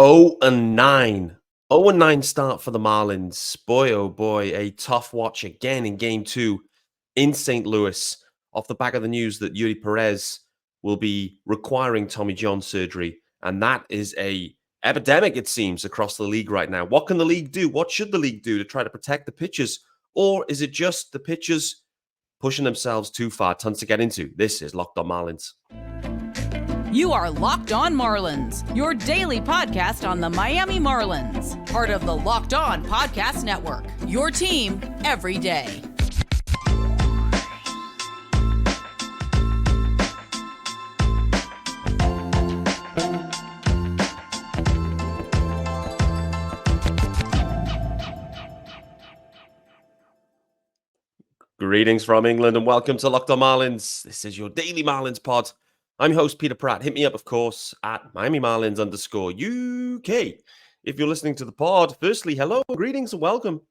0-9. 0-9 start for the Marlins. Boy, oh boy, a tough watch again in game two in St. Louis off the back of the news that Eury Perez will be requiring Tommy John surgery. And that is a epidemic, it seems, across the league right now. What can the league do? What should the league do to try to protect the pitchers? Or is it just the pitchers pushing themselves too far? Tons to get into. This is Locked On Marlins. You are Locked On Marlins, your daily podcast on the Miami Marlins. Part of the Locked On Podcast Network, your team every day. Greetings from England and welcome to Locked On Marlins. This is your daily Marlins pod. I'm your host, Peter Pratt. Hit me up, of course, at Miami Marlins _UK. If you're listening to the pod, firstly, hello, greetings and welcome.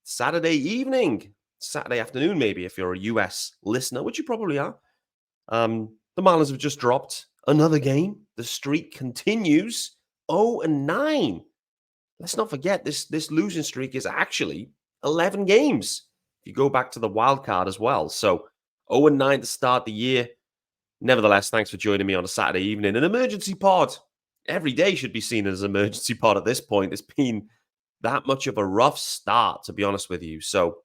Saturday evening, Saturday afternoon, maybe, if you're a US listener, which you probably are. The Marlins have just dropped another game. The streak continues 0-9. Let's not forget, this losing streak is actually 11 games. If you go back to the wild card as well. So 0-9 to start the year. Nevertheless, thanks for joining me on a Saturday evening. An emergency pod. Every day should be seen as an emergency pod at this point. It's been that much of a rough start, to be honest with you. So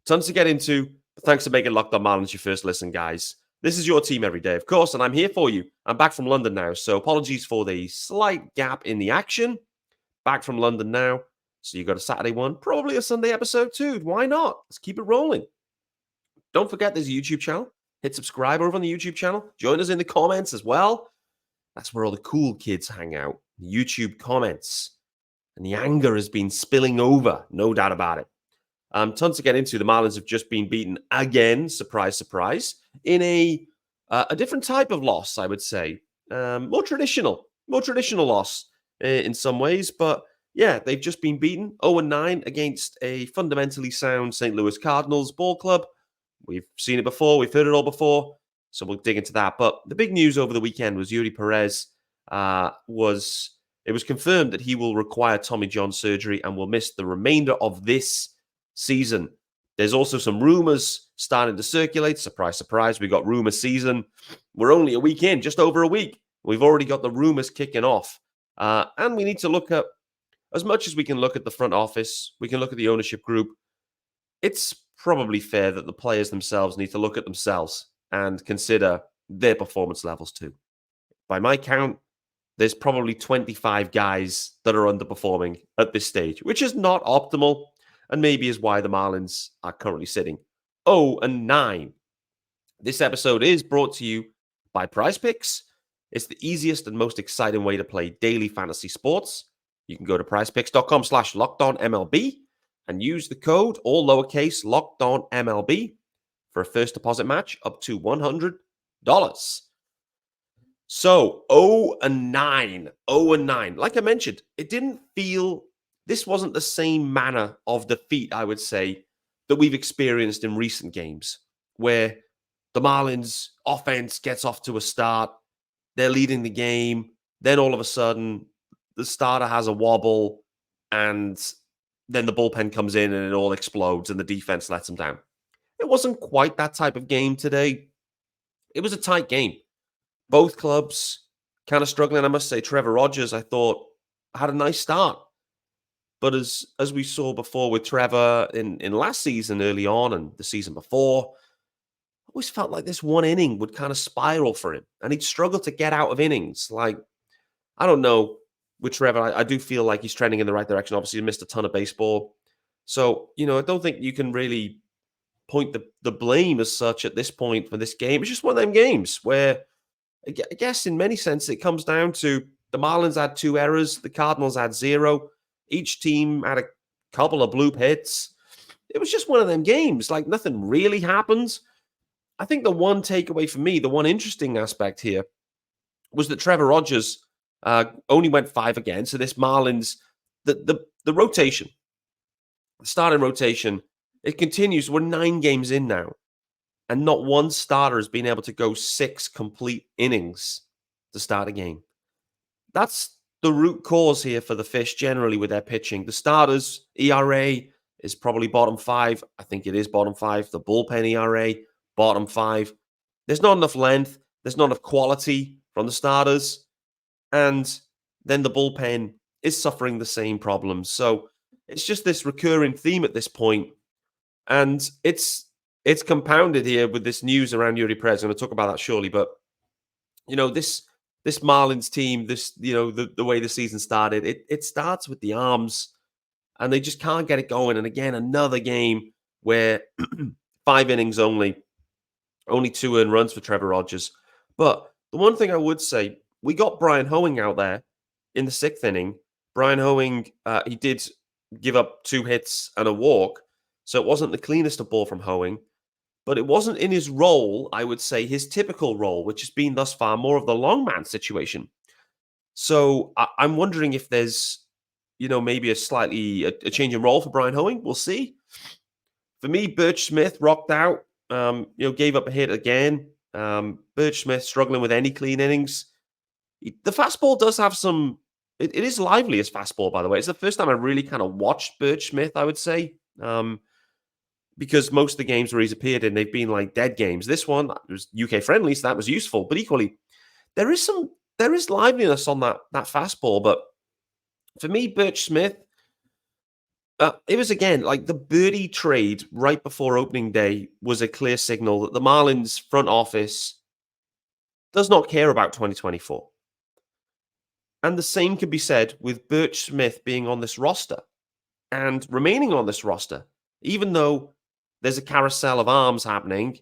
tons to get into. But thanks for making Locked On Marlins your first listen, guys. This is your team every day, of course, and I'm here for you. I'm back from London now, so apologies for the slight gap in the action. Back from London now. So you got a Saturday one, probably a Sunday episode too. Why not? Let's keep it rolling. Don't forget there's a YouTube channel. Hit subscribe over on the YouTube channel. Join us in the comments as well. That's where all the cool kids hang out. The YouTube comments. And the anger has been spilling over. No doubt about it. Tons to get into. The Marlins have just been beaten again. Surprise, surprise. In a different type of loss, I would say. More traditional loss in some ways. But yeah, they've just been beaten 0-9 against a fundamentally sound St. Louis Cardinals ball club. We've seen it before. We've heard it all before. So we'll dig into that. But the big news over the weekend was Eury Perez was confirmed that he will require Tommy John surgery and will miss the remainder of this season. There's also some rumors starting to circulate. Surprise, surprise. We got rumor season. We're only a week in, just over a week. We've already got the rumors kicking off. And we need to look at, as much as we can look at the front office, we can look at the ownership group. It's probably fair that the players themselves need to look at themselves and consider their performance levels too. By my count, there's probably 25 guys that are underperforming at this stage, which is not optimal and maybe is why the Marlins are currently sitting 0-9. This episode is brought to you by PrizePicks. It's the easiest and most exciting way to play daily fantasy sports. You can go to prizepicks.com/lockedonmlb and use the code, all lowercase, LOCKEDONMLB for a first deposit match up to $100. So 0-9. Like I mentioned, it didn't feel, this wasn't the same manner of defeat, I would say, that we've experienced in recent games, where the Marlins offense gets off to a start, they're leading the game, then all of a sudden, the starter has a wobble, and then the bullpen comes in and it all explodes and the defense lets them down. It wasn't quite that type of game today. It was a tight game. Both clubs kind of struggling. I must say, Trevor Rogers, I thought, had a nice start. But as we saw before with Trevor in last season early on and the season before, I always felt like this one inning would kind of spiral for him. And he'd struggle to get out of innings. Like, I don't know. With Trevor, I do feel like he's trending in the right direction. Obviously, he missed a ton of baseball. So, I don't think you can really point the blame as such at this point for this game. It's just one of them games where, I guess in many senses, it comes down to the Marlins had 2 errors. The Cardinals had 0. Each team had a couple of bloop hits. It was just one of them games. Like, nothing really happens. I think the one takeaway for me, the one interesting aspect here, was that Trevor Rogers only went 5 again. So this Marlins, the rotation, the starting rotation, it continues. We're 9 games in now. And not one starter has been able to go 6 complete innings to start a game. That's the root cause here for the Fish generally with their pitching. The starters, ERA is probably bottom 5. I think it is bottom 5. The bullpen ERA, bottom 5. There's not enough length. There's not enough quality from the starters. And then the bullpen is suffering the same problems. So it's just this recurring theme at this point. And it's compounded here with this news around Eury Perez. I'm going to talk about that shortly. But, this Marlins team, the way the season started, it starts with the arms, and they just can't get it going. And again, another game where 5 innings only 2 earned runs for Trevor Rogers. But the one thing I would say, we got Brian Hoeing out there in the 6th inning. Brian Hoeing, he did give up 2 hits and a walk, so it wasn't the cleanest of ball from Hoeing. But it wasn't in his role, I would say, his typical role, which has been thus far more of the long man situation. So I'm wondering if there's, maybe a change in role for Brian Hoeing. We'll see. For me, Birch Smith rocked out, gave up a hit again. Birch Smith struggling with any clean innings. The fastball does have some, it is lively as fastball, by the way. It's the first time I really kind of watched Birch Smith, I would say. Because most of the games where he's appeared in, they've been like dead games. This one was UK friendly, so that was useful. But equally, there is liveliness on that fastball. But for me, Birch Smith, it was again like the birdie trade right before opening day was a clear signal that the Marlins front office does not care about 2024. And the same can be said with Birch Smith being on this roster and remaining on this roster, even though there's a carousel of arms happening.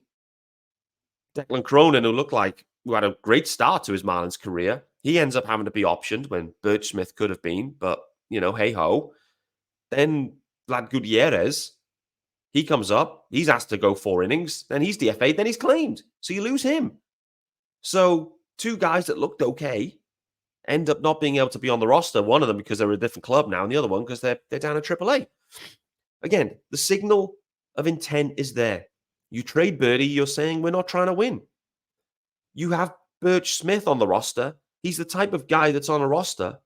Declan Cronin, who had a great start to his Marlins career, he ends up having to be optioned when Birch Smith could have been, but, hey-ho. Then Vlad Gutierrez, he comes up, he's asked to go 4 innings, then he's DFA'd, then he's claimed. So you lose him. So 2 guys that looked okay end up not being able to be on the roster, one of them because they're a different club now, and the other one because they're down at AAA. Again, the signal of intent is there. You trade Birdie, you're saying we're not trying to win. You have Birch Smith on the roster. He's the type of guy that's on a roster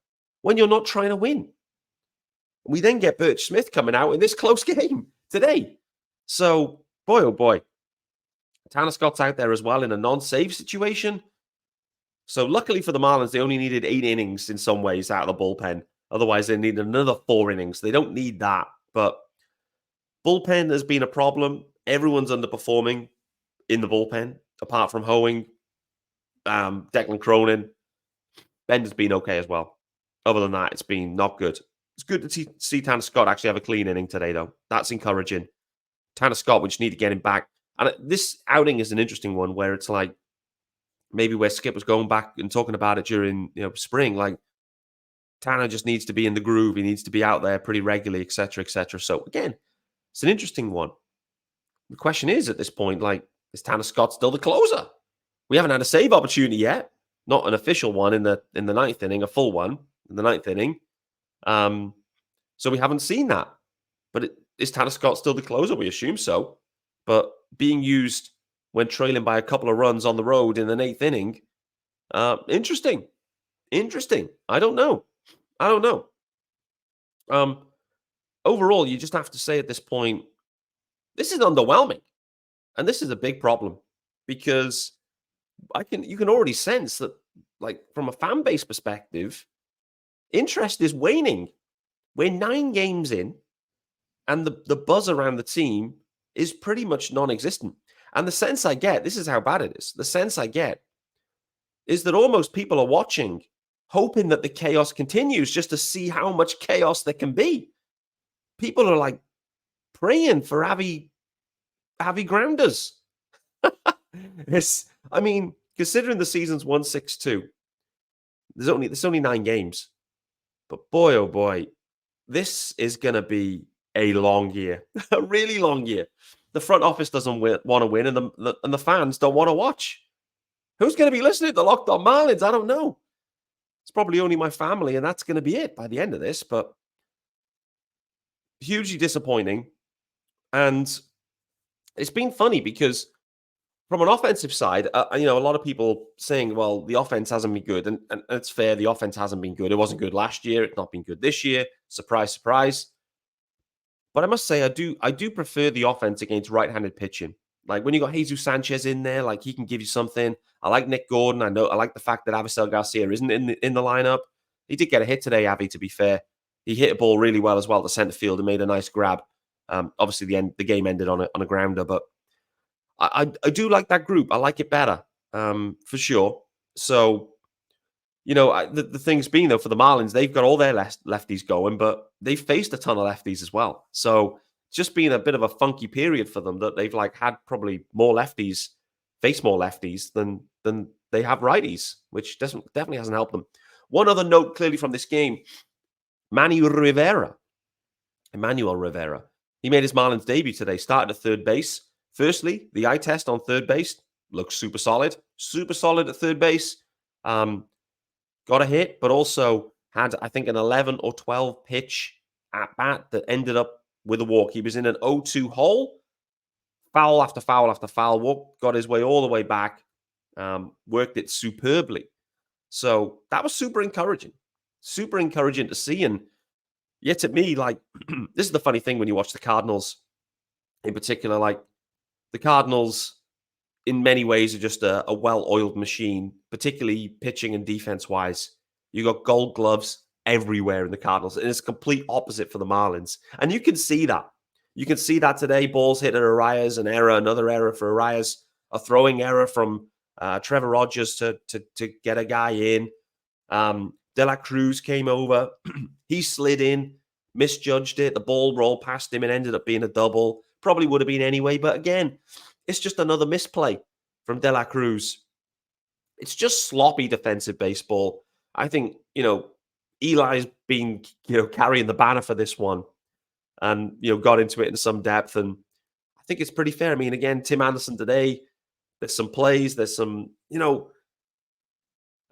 when you're not trying to win. We then get Birch Smith coming out in this close game today. So, boy, oh boy. Tanner Scott's out there as well in a non-save situation. So luckily for the Marlins, they only needed 8 innings in some ways out of the bullpen. Otherwise, they need another 4 innings. They don't need that. But bullpen has been a problem. Everyone's underperforming in the bullpen, apart from Hoeing, Declan Cronin. Bender's been okay as well. Other than that, it's been not good. It's good to see Tanner Scott actually have a clean inning today, though. That's encouraging. Tanner Scott, we just need to get him back. And this outing is an interesting one where it's like maybe where Skip was going back and talking about it during spring. Like Tanner just needs to be in the groove. He needs to be out there pretty regularly, et cetera, et cetera. So again, it's an interesting one. The question is at this point, is Tanner Scott still the closer? We haven't had a save opportunity yet. Not an official one in the 9th inning, a full one in the 9th inning. So we haven't seen that. But is Tanner Scott still the closer? We assume so. But being used when trailing by a couple of runs on the road in the 8th inning, interesting. I don't know. Overall, you just have to say at this point, this is underwhelming. And this is a big problem because you can already sense that, from a fan base perspective, interest is waning. We're 9 games in, and the buzz around the team is pretty much non-existent. And the sense I get, this is how bad it is. The sense I get is that almost people are watching, hoping that the chaos continues just to see how much chaos there can be. People are praying for Avi grounders. Considering the season's 162, there's only 9 games. But boy, oh boy, this is going to be a long year, a really long year. The front office doesn't want to win, and the fans don't want to watch. Who's going to be listening to Locked On Marlins? I don't know. It's probably only my family, and that's going to be it by the end of this. But hugely disappointing. And it's been funny because From an offensive side, a lot of people saying, well, the offense hasn't been good. And it's fair. The offense hasn't been good. It wasn't good last year. It's not been good this year. Surprise, surprise. But I must say, I do prefer the offense against right-handed pitching. Like when you got Jesus Sanchez in there, like he can give you something. I like Nick Gordon. I like the fact that Avisel Garcia isn't in the lineup. He did get a hit today, Avi, to be fair. He hit a ball really well as well to center field and made a nice grab. Obviously, the game ended on a grounder, but I do like that group. I like it better, for sure. So, the thing's been, though, for the Marlins, they've got all their lefties going, but they've faced a ton of lefties as well. So it's just been a bit of a funky period for them that they've had probably more lefties, face more lefties than they have righties, which definitely hasn't helped them. One other note clearly from this game, Emmanuel Rivera. He made his Marlins debut today, started at third base. Firstly, the eye test on third base looks super solid at third base. Got a hit, but also had, I think, an 11 or 12 pitch at bat that ended up with a walk. He was in an 0-2 hole, foul after foul after foul, got his way all the way back, worked it superbly. So that was super encouraging to see. And yet to me, this is the funny thing when you watch the Cardinals in particular, the Cardinals in many ways are just a well-oiled machine, particularly pitching and defense-wise. You got gold gloves everywhere in the Cardinals, and it's complete opposite for the Marlins. And you can see that. You can see that today. Balls hit at Arias, an error, another error for Arias, a throwing error from Trevor Rogers to get a guy in. De La Cruz came over. He slid in, misjudged it. The ball rolled past him and ended up being a double. Probably would have been anyway, but again, it's just another misplay from De La Cruz. It's just sloppy defensive baseball. I think, Eli's been, carrying the banner for this one and, got into it in some depth. And I think it's pretty fair. I mean, again, Tim Anderson today, there's some plays, there's some,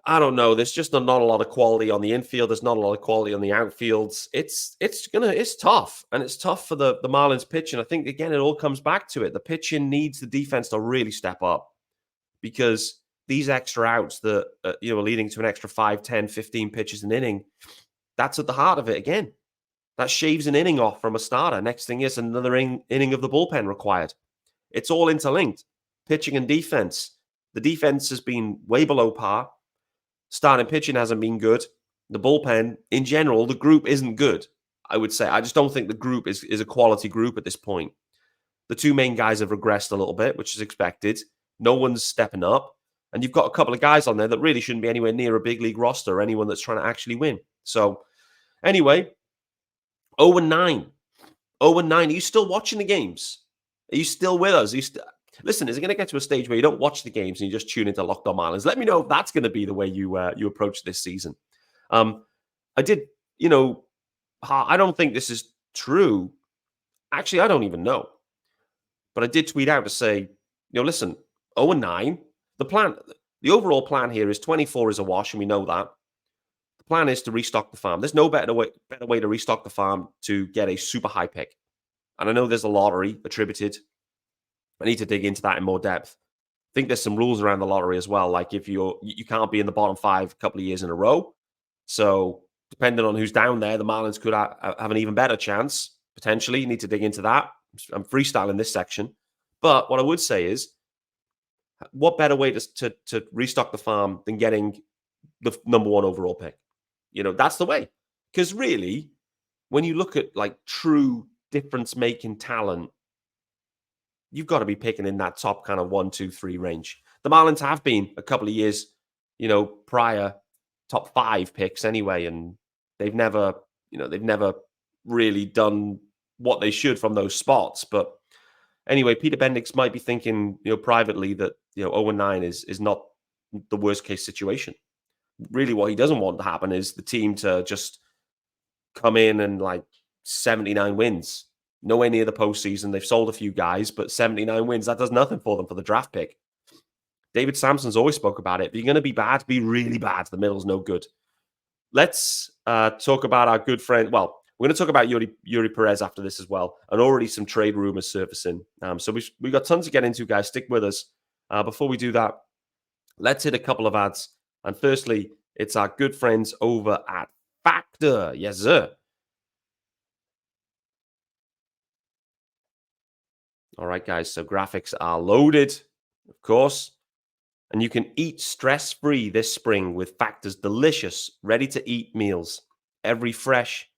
I don't know. There's just not a lot of quality on the infield. There's not a lot of quality on the outfields. It's tough, and it's tough for the Marlins pitching. I think again, it all comes back to it. The pitching needs the defense to really step up because these extra outs that are leading to an extra 5, 10, 15 pitches an inning. That's at the heart of it. Again, that shaves an inning off from a starter. Next thing is another inning of the bullpen required. It's all interlinked. Pitching and defense. The defense has been way below par. Starting pitching hasn't been good. The bullpen, in general, the group isn't good, I would say. I just don't think the group is a quality group at this point. The two main guys have regressed a little bit, which is expected. No one's stepping up. And you've got a couple of guys on there that really shouldn't be anywhere near a big league roster or anyone that's trying to actually win. So, anyway, 0-9. 0-9. Are you still watching the games? Are you still with us? Listen, is it going to get to a stage where you don't watch the games and you just tune into Locked On Marlins? Let me know if that's going to be the way you approach this season. I did, I don't think this is true. Actually, I don't even know. But I did tweet out to say, listen, 0-9. The overall plan here is 24 is a wash, and we know that. The plan is to restock the farm. There's no better way to restock the farm to get a super high pick. And I know there's a lottery attributed. I need to dig into that in more depth. I think there's some rules around the lottery as well. Like if you can't be in the bottom 5 a couple of years in a row. So depending on who's down there, the Marlins could have an even better chance. Potentially, you need to dig into that. I'm freestyling this section. But what I would say is, what better way to restock the farm than getting the number 1 overall pick? That's the way. Because really, when you look at true difference-making talent, you've got to be picking in that top kind of 1, 2, 3 range. The Marlins have been a couple of years, prior top 5 picks anyway, and they've never really done what they should from those spots. But anyway, Peter Bendix might be thinking, privately that 0-9 is not the worst case situation. Really, what he doesn't want to happen is the team to just come in and 79 wins. Nowhere near the postseason. They've sold a few guys, but 79 wins, that does nothing for them for the draft pick. David Sampson's always spoke about it. If you're going to be bad, be really bad. The middle's no good. Let's talk about our good friend. Well, we're going to talk about Eury Perez after this as well, and already some trade rumors surfacing. So we've got tons to get into, guys. Stick with us. Before we do that, let's hit a couple of ads. And firstly, it's our good friends over at Factor. Yes, sir. All right, guys. So graphics are loaded, of course. And you can eat stress-free this spring with Factor's delicious, ready-to-eat meals. Every fresh,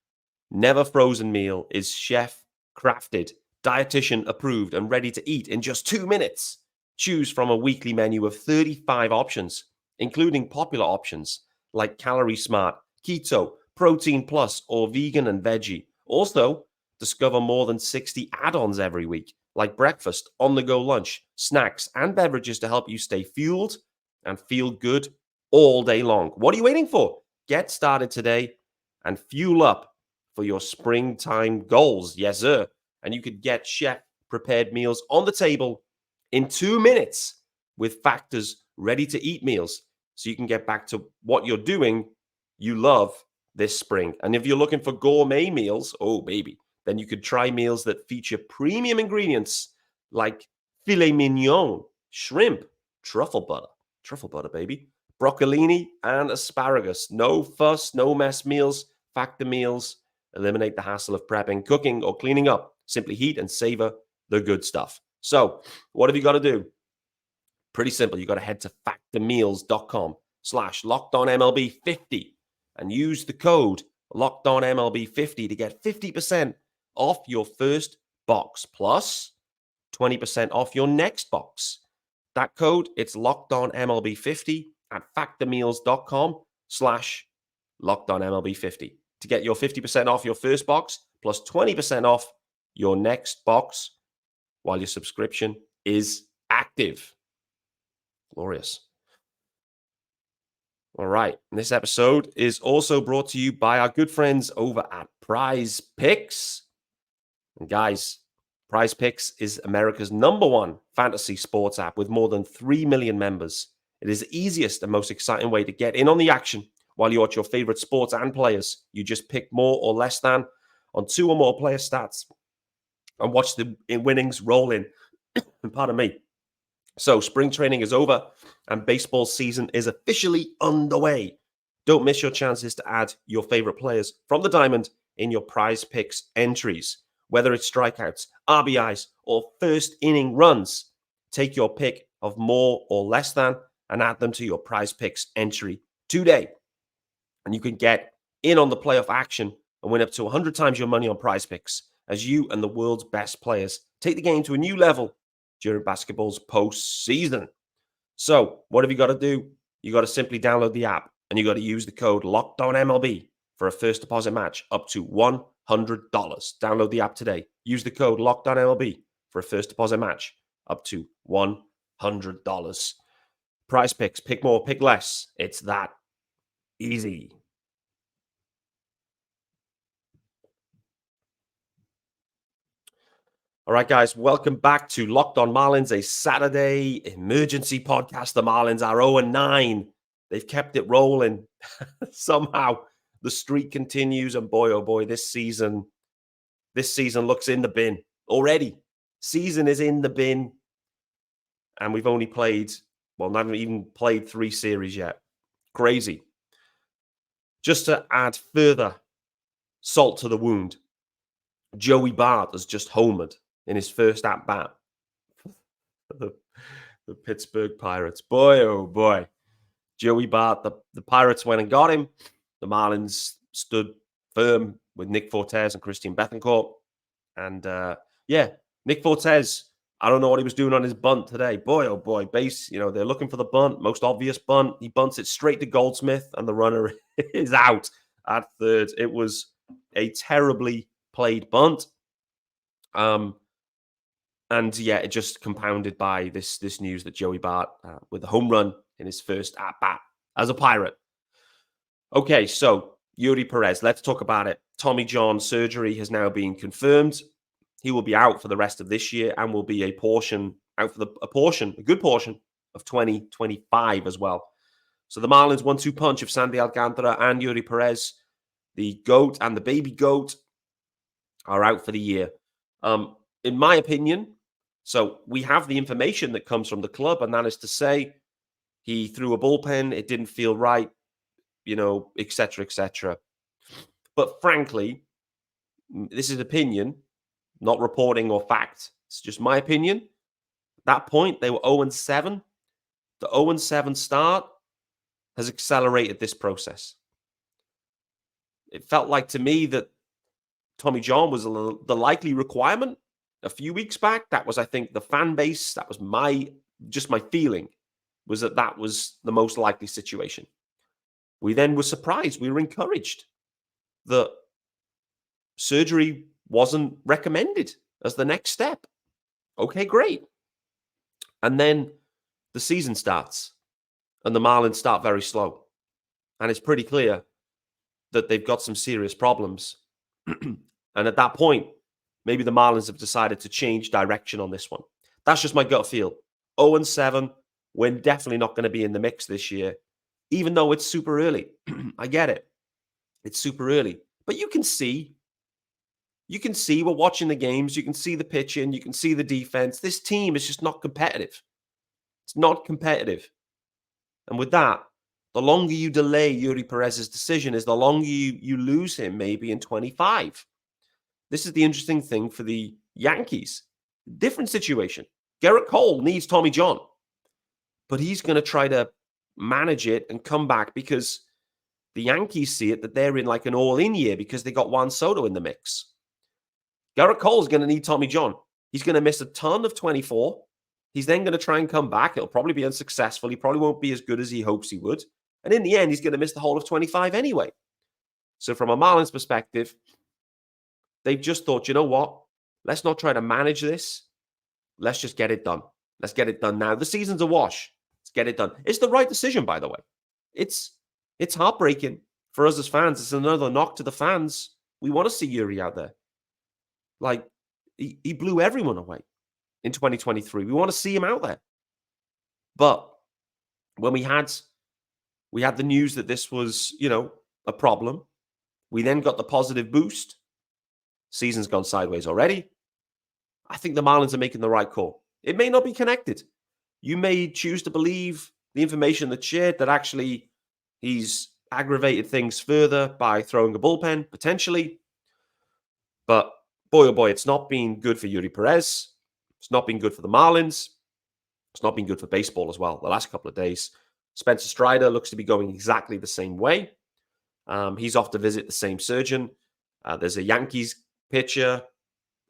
never frozen meal is chef crafted, dietitian approved, and ready to eat in just 2 minutes. Choose from a weekly menu of 35 options, including popular options like Calorie Smart, Keto, Protein Plus, or Vegan and Veggie. Also, discover more than 60 add-ons every week, like breakfast, on-the-go lunch, snacks, and beverages to help you stay fueled and feel good all day long. What are you waiting for? Get started today and fuel up for your springtime goals. Yes, sir. And you could get chef-prepared meals on the table in 2 minutes with Factor's ready-to-eat meals, so you can get back to what you're doing you love this spring. And if you're looking for gourmet meals, oh, baby, then you could try meals that feature premium ingredients like filet mignon, shrimp, truffle butter, baby, broccolini, and asparagus. No fuss, no mess meals, Factor meals. Eliminate the hassle of prepping, cooking, or cleaning up. Simply heat and savor the good stuff. So what have you got to do? Pretty simple. You got to head to factormeals.com/LockedOnMLB50 and use the code LockedOnMLB50 to get 50% off your first box plus 20% off your next box. That code, it's LockedOnMLB50 at factormeals.com/LockedOnMLB50 to get your 50% off your first box plus 20% off your next box while your subscription is active. Glorious. All right. And this episode is also brought to you by our good friends over at PrizePicks. And guys, PrizePicks is America's #1 fantasy sports app with more than 3 million members. It is the easiest and most exciting way to get in on the action while you watch your favorite sports and players. You just pick more or less than on 2 or more player stats and watch the winnings roll in. Pardon me. So spring training is over and baseball season is officially underway. Don't miss your chances to add your favorite players from the diamond in your PrizePicks entries. Whether it's strikeouts, RBIs, or first inning runs, take your pick of more or less than and add them to your PrizePicks entry today. And you can get in on the playoff action and win up to 100 times your money on PrizePicks as you and the world's best players take the game to a new level during basketball's postseason. So what have you got to do? You got to simply download the app and you got to use the code LOCKEDONMLB for a first deposit match up to $100. Download the app today. Use the code LOCKEDONMLB for a first deposit match up to $100. PrizePicks, pick more, pick less. It's that easy. All right, guys, welcome back to Locked On Marlins, a Saturday emergency podcast. The Marlins are 0-9. They've kept it rolling. Somehow the streak continues, and boy, oh boy, this season looks in the bin already. Season is in the bin, and we've only played, not even played 3 series yet. Crazy. Just to add further salt to the wound, Joey Bart has just homered in his first at-bat. the Pittsburgh Pirates. Boy, oh boy. Joey Bart, the Pirates went and got him. The Marlins stood firm with Nick Fortes and Christian Bethancourt. And Nick Fortes, I don't know what he was doing on his bunt today. Boy, oh boy. Base, they're looking for the bunt, most obvious bunt. He bunts it straight to Goldsmith, and the runner is out at third. It was a terribly played bunt. It just compounded by this news that Joey Bart with a home run in his first at-bat as a Pirate. Okay, so Eury Perez, let's talk about it. Tommy John surgery has now been confirmed. He will be out for the rest of this year and will be a good portion of 2025 as well. So the Marlins 1-2 punch of Sandy Alcantara and Eury Perez, the GOAT and the baby GOAT, are out for the year. In my opinion, So we have the information that comes from the club, and that is to say he threw a bullpen, it didn't feel right, et cetera, et cetera. But frankly, this is opinion, not reporting or fact. It's just my opinion. At that point, they were 0-7. The 0-7 start has accelerated this process. It felt like to me that Tommy John was the likely requirement a few weeks back. That was, I think, the fan base. That was my feeling, was that was the most likely situation. We then were surprised. We were encouraged that surgery wasn't recommended as the next step. Okay, great. And then the season starts and the Marlins start very slow. And it's pretty clear that they've got some serious problems. And at that point, maybe the Marlins have decided to change direction on this one. That's just my gut feel. 0-7, we're definitely not going to be in the mix this year, even though it's super early. I get it. It's super early. But you can see we're watching the games. You can see the pitching. You can see the defense. This team is just not competitive. It's not competitive. And with that, the longer you delay Eury Perez's decision is the longer you lose him maybe in 25. This is the interesting thing for the Yankees. Different situation. Garrett Cole needs Tommy John, but he's going to try to manage it and come back because the Yankees see it that they're in like an all-in year because they got Juan Soto in the mix. Garrett Cole is going to need Tommy John. He's going to miss a ton of 24. He's then going to try and come back. It'll probably be unsuccessful. He probably won't be as good as he hopes he would. And in the end, he's going to miss the whole of 25 anyway. So from a Marlins perspective, they've just thought, you know what? Let's not try to manage this. Let's just get it done. Let's get it done now. The season's a wash. Let's get it done. It's the right decision, by the way. It's heartbreaking for us as fans. It's another knock to the fans. We want to see Eury out there. Like, he blew everyone away in 2023. We want to see him out there. But when we had the news that this was, a problem, we then got the positive boost. Season's gone sideways already. I think the Marlins are making the right call. It may not be connected. You may choose to believe the information that's shared that actually he's aggravated things further by throwing a bullpen, potentially. But boy, oh boy, it's not been good for Eury Perez. It's not been good for the Marlins. It's not been good for baseball as well the last couple of days. Spencer Strider looks to be going exactly the same way. He's off to visit the same surgeon. There's a Yankees pitcher,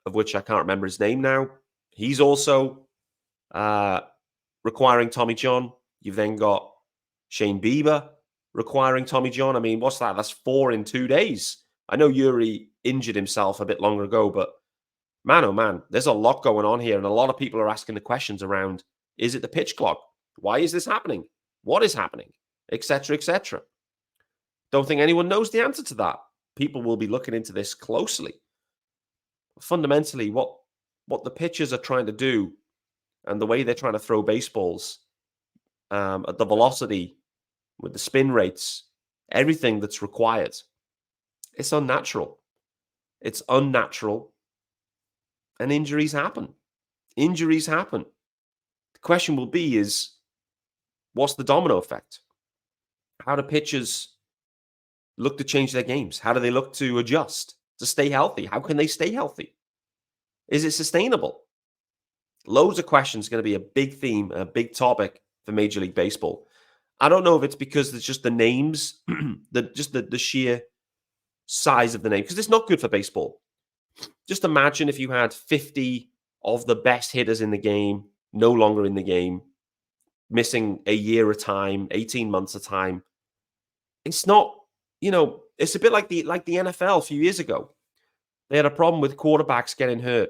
of which I can't remember his name now. He's also requiring Tommy John. You've then got Shane Bieber requiring Tommy John. I mean, what's that? That's 4 in 2 days. I know Eury injured himself a bit longer ago, but man, oh man, there's a lot going on here. And a lot of people are asking the questions around, is it the pitch clock? Why is this happening? What is happening? Etc., etc. Don't think anyone knows the answer to that. People will be looking into this closely. Fundamentally, what the pitchers are trying to do and the way they're trying to throw baseballs at the velocity, with the spin rates, everything that's required, it's unnatural. It's unnatural. And injuries happen. Injuries happen. The question will be is, what's the domino effect? How do pitchers look to change their games? How do they look to adjust, to stay healthy? How can they stay healthy? Is it sustainable? Loads of questions going to be a big theme, a big topic for Major League Baseball. I don't know if it's because it's just the names, the sheer size of the name, because it's not good for baseball. Just imagine if you had 50 of the best hitters in the game, no longer in the game, missing a year at a time, 18 months at a time. It's not, it's a bit like the NFL a few years ago. They had a problem with quarterbacks getting hurt,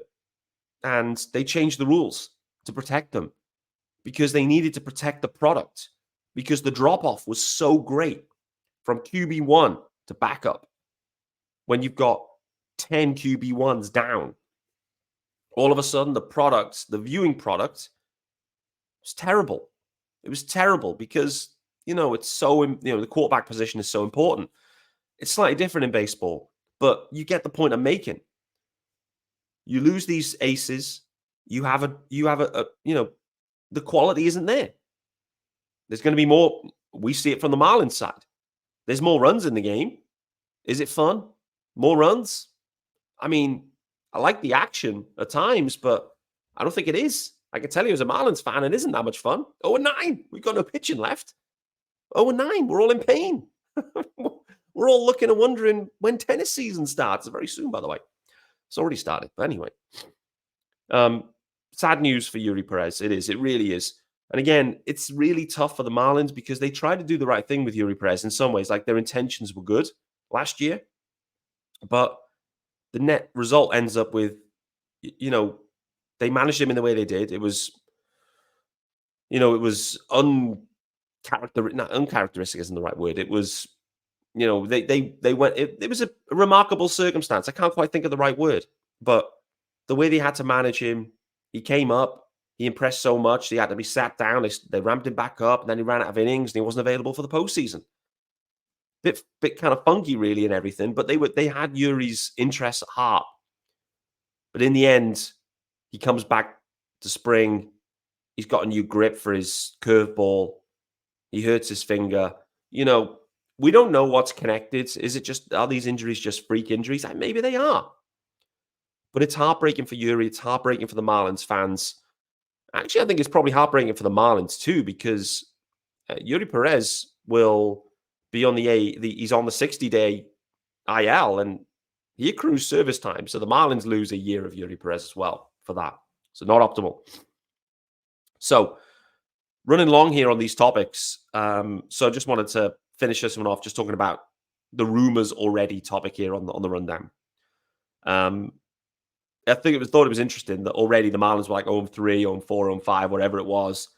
and they changed the rules to protect them because they needed to protect the product, because the drop-off was so great from QB1 to backup. When you've got 10 QB1s down, all of a sudden the viewing product was terrible. It was terrible because, it's so, the quarterback position is so important. It's slightly different in baseball, but you get the point I'm making. You lose these aces, you have a the quality isn't there. There's going to be more. We see it from the Marlins side. There's more runs in the game. Is it fun? More runs? I mean, I like the action at times, but I don't think it is. I can tell you as a Marlins fan, it isn't that much fun. 0-9. We've got no pitching left. 0-9. We're all in pain. We're all looking and wondering when tennis season starts. Very soon, by the way. It's already started. But anyway. Sad news for Eury Perez. It is. It really is. And again, it's really tough for the Marlins because they tried to do the right thing with Eury Perez in some ways. Like their intentions were good last year. But the net result ends up with, they managed him in the way they did. It was, uncharacteristic isn't the right word. It was, they went, it was a remarkable circumstance. I can't quite think of the right word, but the way they had to manage him, he came up, he impressed so much, he had to be sat down, they ramped him back up, and then he ran out of innings, and he wasn't available for the postseason. Bit kind of funky, really, and everything, but they had Eury's interests at heart. But in the end, he comes back to spring. He's got a new grip for his curveball. He hurts his finger. We don't know what's connected. Are these injuries just freak injuries? Maybe they are. But it's heartbreaking for Eury. It's heartbreaking for the Marlins fans. Actually, I think it's probably heartbreaking for the Marlins too, because Eury Perez will be on he's on the 60-day IL, and he accrues service time. So the Marlins lose a year of Eury Perez as well for that. So not optimal. So running long here on these topics. So I just wanted to finish this one off, just talking about the rumors already topic here on the rundown. I thought it was interesting that already the Marlins were like 0-3, 0-4, 0-5, whatever it was.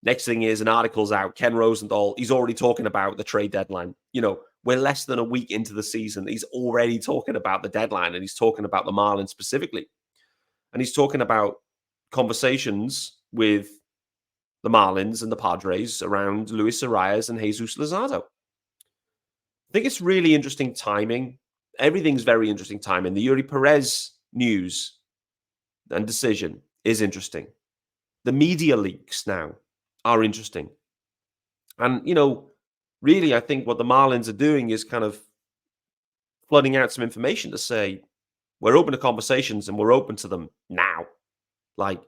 Next thing is an article's out. Ken Rosenthal, he's already talking about the trade deadline. We're less than a week into the season. He's already talking about the deadline, and he's talking about the Marlins specifically. And he's talking about conversations with the Marlins and the Padres around Luis Arias and Jesus Luzardo. I think it's really interesting timing. Everything's very interesting timing. The Eury Perez news and decision is interesting. The media leaks now are interesting. And, really, I think what the Marlins are doing is kind of flooding out some information to say, we're open to conversations and we're open to them now. Like,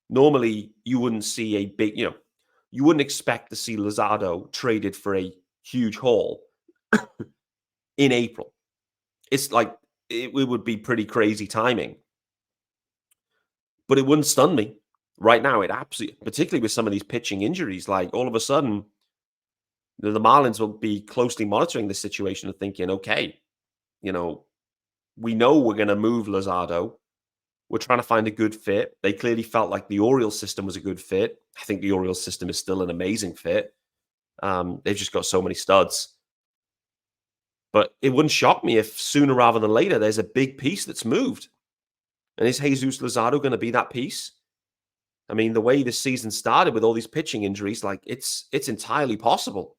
normally you wouldn't see a big, you wouldn't expect to see Luzardo traded for a huge haul in April. It's like, it would be pretty crazy timing. But it wouldn't stun me. Right now, it absolutely, particularly with some of these pitching injuries, like all of a sudden, the Marlins will be closely monitoring this situation and thinking, okay, we know we're going to move Luzardo. We're trying to find a good fit. They clearly felt like the Orioles system was a good fit. I think the Orioles system is still an amazing fit. They've just got so many studs. But it wouldn't shock me if sooner rather than later, there's a big piece that's moved. And is Jesus Luzardo going to be that piece? I mean, the way this season started with all these pitching injuries, like it's entirely possible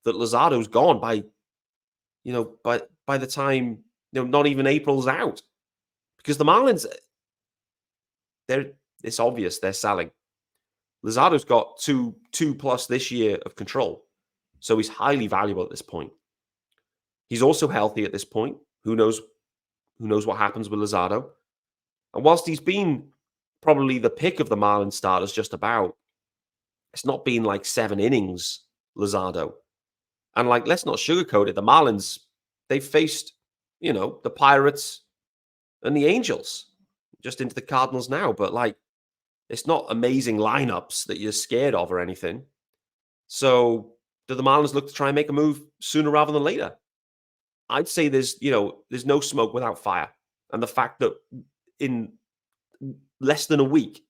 that Luzardo's gone by the time, not even April's out. Because the Marlins, it's obvious they're selling. Luzardo's got two plus this year of control. So he's highly valuable at this point. He's also healthy at this point. Who knows what happens with Luzardo? And whilst he's been probably the pick of the Marlins starters just about, it's not been like 7 innings, Luzardo. And like, let's not sugarcoat it. The Marlins, they've faced, the Pirates and the Angels, just into the Cardinals now. But like, it's not amazing lineups that you're scared of or anything. So do the Marlins look to try and make a move sooner rather than later? I'd say there's no smoke without fire. And the fact that in less than a week,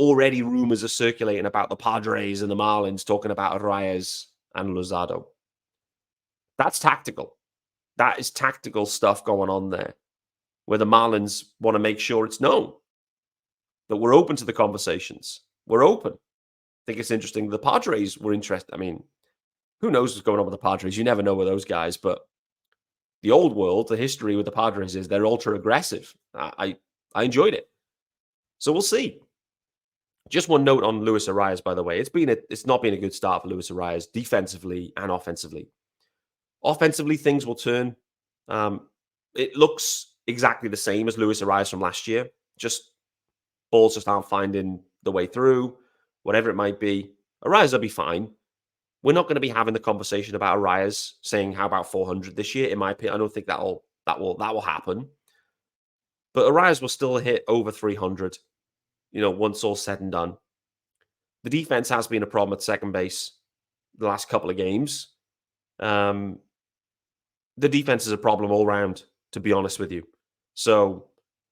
already rumors are circulating about the Padres and the Marlins talking about Arias and Luzardo. That's tactical. That is tactical stuff going on there, where the Marlins want to make sure it's known that we're open to the conversations. We're open. I think it's interesting. The Padres were interested. I mean, who knows what's going on with the Padres? You never know with those guys, but the old world, the history with the Padres is they're ultra aggressive. I enjoyed it. So we'll see. Just one note on Luis Arias, by the way. It's not been a good start for Luis Arias defensively and offensively. Offensively, things will turn. It looks exactly the same as Luis Arias from last year. Just balls just aren't finding the way through, whatever it might be. Arias will be fine. We're not going to be having the conversation about Arias saying how about 400 this year. In my opinion, I don't think that will happen. But Arias will still hit over 300. Once all said and done. The defense has been a problem at second base the last couple of games. The defense is a problem all round, to be honest with you. So,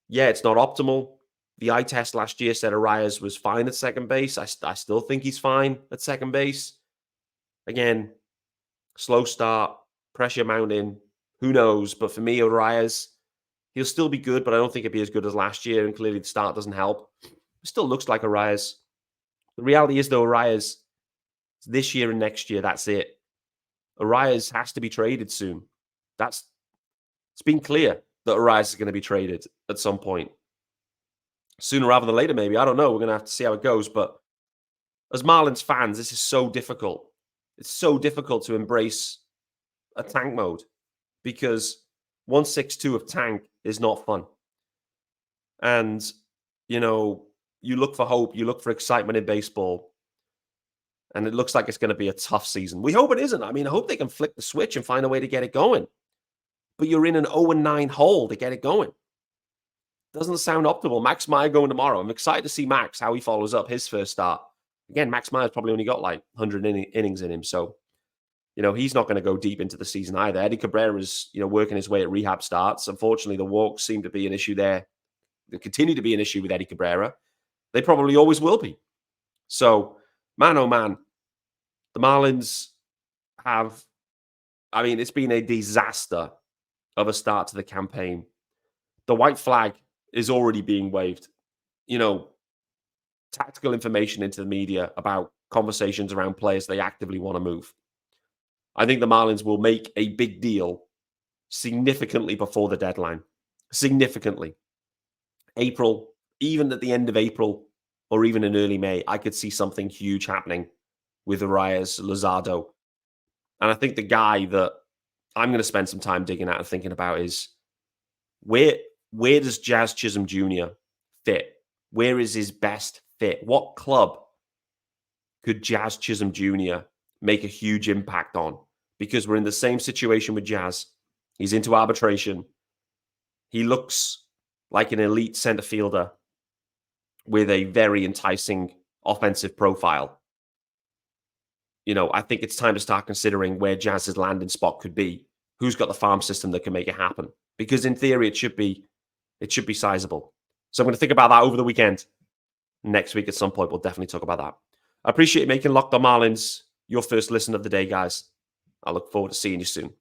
yeah, it's not optimal. The eye test last year said Arias was fine at second base. I still think he's fine at second base. Again, slow start, pressure mounting, who knows? But for me, Arias, he'll still be good, but I don't think he'll be as good as last year, and clearly the start doesn't help. It still looks like Arias. The reality is, though, Arias, this year and next year, that's it. Arias has to be traded soon. It's been clear that Arias is going to be traded at some point. Sooner rather than later, maybe. I don't know. We're going to have to see how it goes. But as Marlins fans, this is so difficult. It's so difficult to embrace a tank mode because 162 of tank is not fun. And, you look for hope, you look for excitement in baseball, and it looks like it's going to be a tough season. We hope it isn't. I hope they can flick the switch and find a way to get it going. But you're in an 0-9 hole to get it going. Doesn't sound optimal. Max Meyer going tomorrow. I'm excited to see Max, how he follows up his first start. Again, Max Meyer's probably only got like 100 innings in him. So, he's not going to go deep into the season either. Eddie Cabrera is, working his way at rehab starts. Unfortunately, the walks seem to be an issue there. They continue to be an issue with Eddie Cabrera. They probably always will be. So, man, oh man, the Marlins have, it's been a disaster of a start to the campaign. The white flag is already being waved. Tactical information into the media about conversations around players they actively want to move. I think the Marlins will make a big deal significantly before the deadline. Significantly. April, even at the end of April or even in early May, I could see something huge happening with Arias, Luzardo. And I think the guy that I'm going to spend some time digging at and thinking about is where does Jazz Chisholm Jr. fit? Where is his best fit? What club could Jazz Chisholm Jr. make a huge impact on? Because we're in the same situation with Jazz. He's into arbitration. He looks like an elite center fielder with a very enticing offensive profile. I think it's time to start considering where Jazz's landing spot could be. Who's got the farm system that can make it happen? Because in theory, it should be sizable. So I'm going to think about that over the weekend. Next week at some point, we'll definitely talk about that. I appreciate you making Locked On Marlins your first listen of the day, guys. I look forward to seeing you soon.